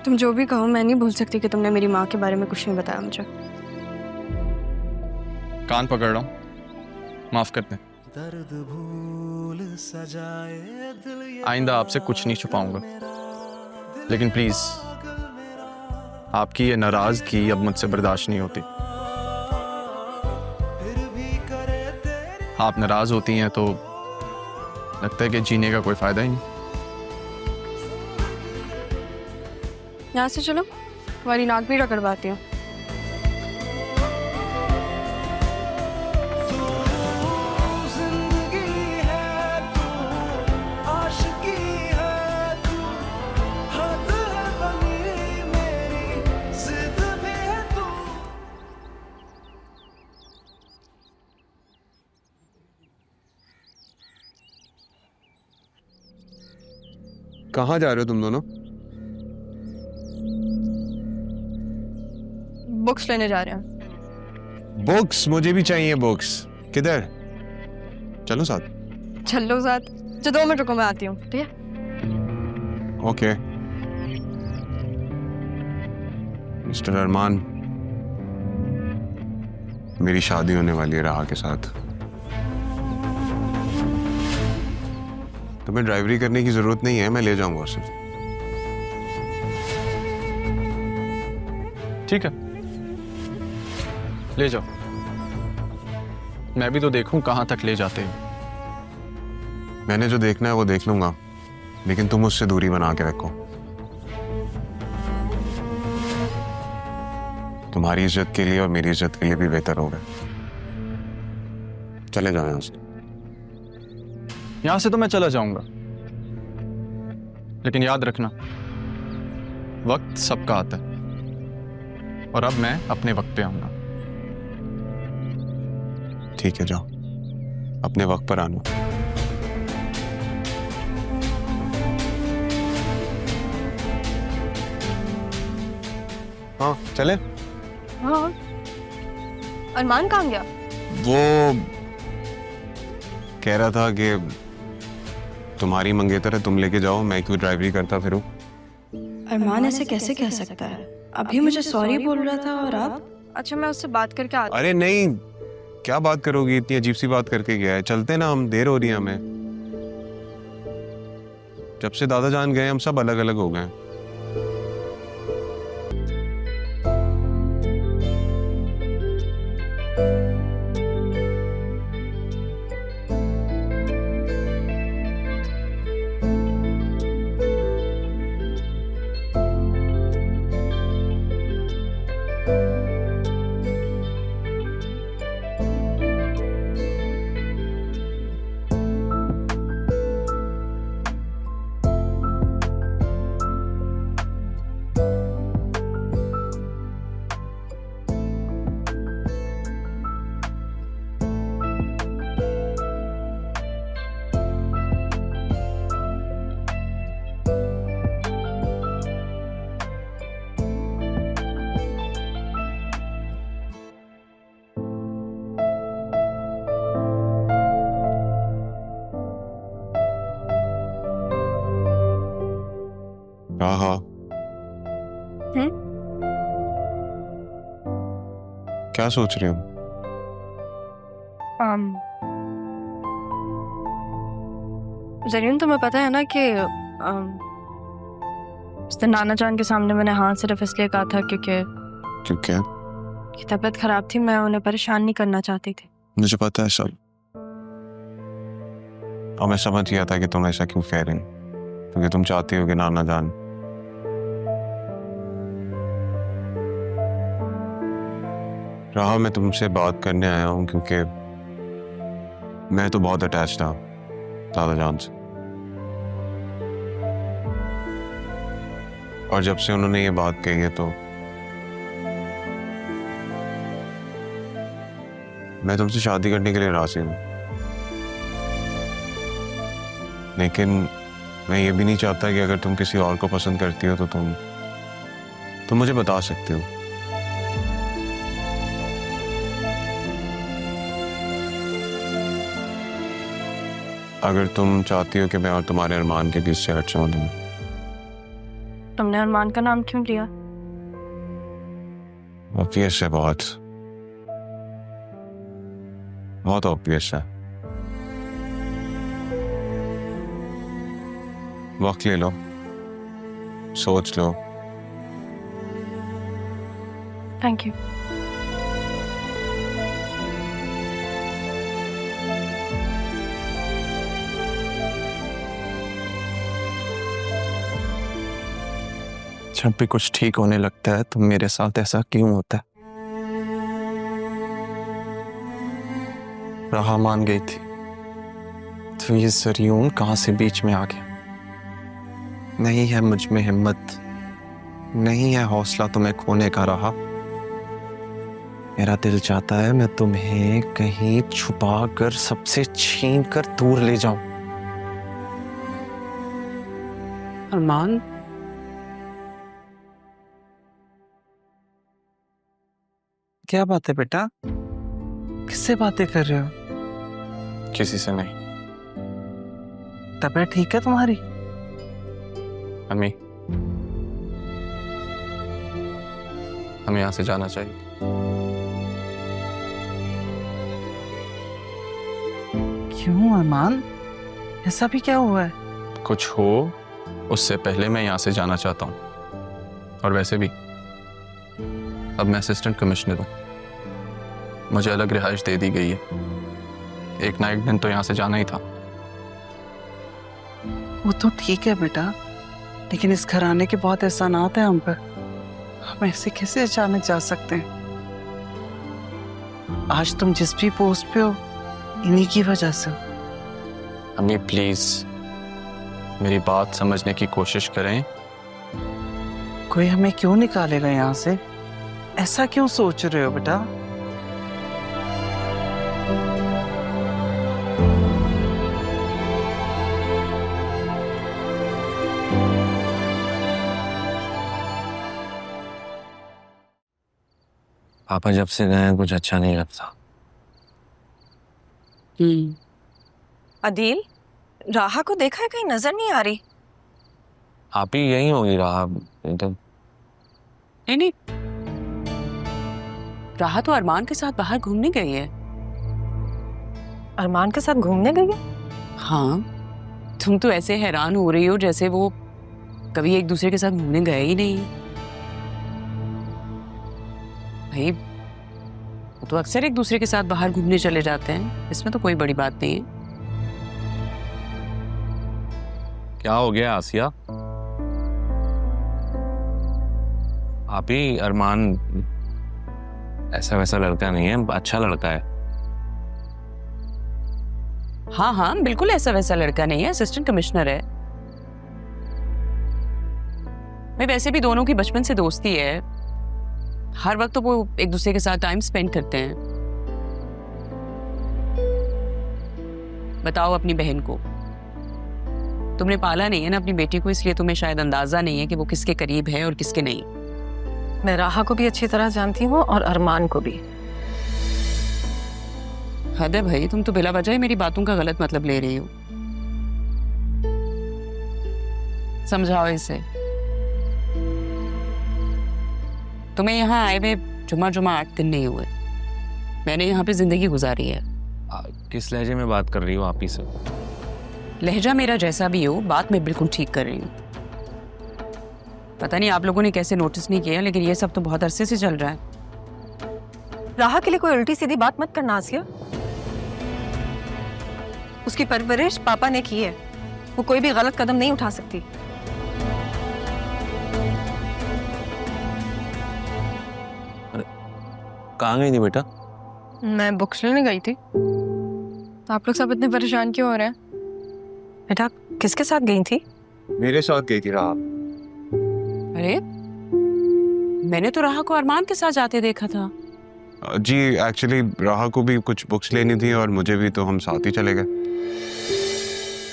तुम जो भी कहो, मैं नहीं भूल सकती कि तुमने मेरी माँ के बारे में कुछ नहीं बताया मुझे। कान पकड़ रहा हूँ, माफ कर दें। आइंदा आपसे कुछ नहीं छुपाऊंगा, लेकिन प्लीज आपकी ये नाराजगी अब मुझसे बर्दाश्त नहीं होती। आप नाराज होती हैं तो लगता है कि जीने का कोई फायदा ही नहीं। यहाँ से चलो, तुम्हारी नाक भी रगड़वाती हूँ। कहाँ जा रहे हो तुम दोनों? बुक्स लेने जा रहे हैं। बुक्स? मुझे भी चाहिए बुक्स। किधर? चलो साथ। चलो साथ। जो 2 मिनट रुको, मैं आती हूँ। ठीक है? ओके। मिस्टर अरमान, मेरी शादी होने वाली है राहा के साथ। तुम्हें ड्राइवरी करने की जरूरत नहीं है, मैं ले जाऊंगा उसे। ठीक है, ले जाओ। मैं भी तो देखूं कहां तक ले जाते हैं। मैंने जो देखना है वो देख लूंगा, लेकिन तुम उससे दूरी बना के रखो। तुम्हारी इज्जत के लिए और मेरी इज्जत के लिए भी बेहतर होगा। चले जाओ यहां से। यहां से तो मैं चला जाऊंगा, लेकिन याद रखना वक्त सबका आता है, और अब मैं अपने वक्त पे आऊंगा। ठीक है, जाओ, अपने वक्त पर आना। हाँ चले। हाँ। अरमान कहाँ गया? वो कह रहा था कि तुम्हारी मंगेतर है, तुम लेके जाओ, मैं क्यों ड्राइवरी करता फिरूं। अरमान ऐसे कैसे कह सकता है? अभी मुझे सॉरी बोल रहा था और अब? अच्छा, मैं उससे बात करके आती। अरे नहीं, क्या बात करोगी, इतनी अजीब सी बात करके गया है। चलते ना, हम देर हो रही है हमें। जब से दादा जान गए हम सब अलग अलग हो गए। हाँ। क्या सोच रहे हो? जरीन, तुम्हें पता है ना कि उस दिन नाना जान के सामने मैंने हाँ सिर्फ इसलिए कहा था क्योंकि तबीयत खराब थी। मैं उन्हें परेशान नहीं करना चाहती थी। मुझे पता है सब, और मैं समझ गया था कि तुम ऐसा क्यों कह रही, क्योंकि तुम चाहती हो कि नाना जान। राह, मैं तुमसे बात करने आया हूं क्योंकि मैं तो बहुत अटैच था दादा जान से, और जब से उन्होंने ये बात कही है तो मैं तुमसे शादी करने के लिए राजी हूं। लेकिन मैं ये भी नहीं चाहता कि अगर तुम किसी और को पसंद करती हो तो तुम मुझे बता सकते हो। अगर तुम चाहती हो कि मैं और तुम्हारे अरमान के बीच से हट जाऊं तुमने अरमान का नाम क्यों लिया? ऑब्वियस है, बहुत बहुत ऑब्वियस है। वक्त ले लो, सोच लो। Thank you. जब भी कुछ ठीक होने लगता है तो मेरे साथ ऐसा क्यों होता है? राह मान गई थी तो ये सरयून कहां से बीच में आ गया? नहीं है मुझ में हिम्मत, नहीं है हौसला तुम्हें खोने का रहा। मेरा दिल चाहता है मैं तुम्हें कहीं छुपा कर सबसे छीन कर दूर ले जाऊं। अरमान, क्या बात है बेटा? किससे बातें कर रहे हो? किसी से नहीं। तबीयत ठीक है तुम्हारी? अम्मी, हमें यहाँ से जाना चाहिए। क्यों अरमान, ऐसा भी क्या हुआ है? कुछ हो उससे पहले मैं यहाँ से जाना चाहता हूँ। और वैसे भी अब मैं असिस्टेंट कमिश्नर हूँ, मुझे अलग रिहाइश दे दी गई है। एक ना एक दिन तो यहाँ से जाना ही था। वो तो ठीक है बेटा, लेकिन इस घर आने के बहुत एहसानात है हम पर। हम ऐसे कैसे अचानक जा सकते हैं? आज तुम जिस भी पोस्ट पे हो इन्हीं की वजह से। अम्मी प्लीज मेरी बात समझने की कोशिश करें। कोई हमें क्यों निकालेगा यहाँ से? ऐसा क्यों सोच रहे हो बेटा? पापा जब से गए हैं कुछ अच्छा नहीं लगता। अदील, राहा को देखा है? कहीं नजर नहीं आ रही। आप ही यही होगी राह एकदम। नहीं, राहा तो अरमान के साथ बाहर घूमने गई है। अरमान के साथ घूमने गई है? हाँ, तुम तो ऐसे हैरान हो रही हो जैसे वो कभी एक दूसरे के साथ घूमने गए ही नहीं। भाई वो तो अक्सर एक दूसरे के साथ बाहर घूमने चले जाते हैं, इसमें तो कोई बड़ी बात नहीं है। क्या हो गया आसिया? आप ही अरमान ऐसा वैसा लड़का नहीं है, अच्छा लड़का है। हाँ हाँ, बिल्कुल ऐसा वैसा लड़का नहीं है, असिस्टेंट कमिश्नर है। भाई वैसे भी दोनों की बचपन से दोस्ती है, हर वक्त तो वो एक दूसरे के साथ टाइम स्पेंड करते हैं। बताओ अपनी बहन को, तुमने पाला नहीं है ना अपनी बेटी को, इसलिए तुम्हें शायद अंदाजा नहीं है कि वो किसके करीब है और किसके नहीं। मैं राहा को भी अच्छी तरह जानती हूँ और अरमान को भी। हद है भाई, तुम तो बिला वजह मेरी बातों का गलत मतलब ले रही हो। समझाओ इसे। तुम्हें यहाँ आए हुए जुमा 8 दिन नहीं हुए, मैंने यहाँ पे जिंदगी गुजारी है। किस लहजे में बात कर रही हो आप ही से? लहजा मेरा जैसा भी हो, बात मैं बिल्कुल ठीक कर रही हूँ। पता नहीं आप लोगों ने कैसे नोटिस नहीं किया, लेकिन ये सब तो बहुत अरसे से चल रहा है। राहा के लिए कोई उल्टी सीधी बात मत करना आसिया। उसकी परवरिश पापा ने की है, वो कोई भी गलत कदम नहीं उठा सकती। कहाँ गई थी बेटा? मैं बुक्स लेने गई थी। आप लोग सब इतने परेशान क्यों हो रहे हैं? बेटा किसके साथ गई थी? मेरे साथ गई थी राह। अरे मैंने तो राहा को अरमान के साथ जाते देखा था। जी एक्चुअली राह को भी कुछ बुक्स लेनी थी और मुझे भी, तो हम साथ ही चले गए।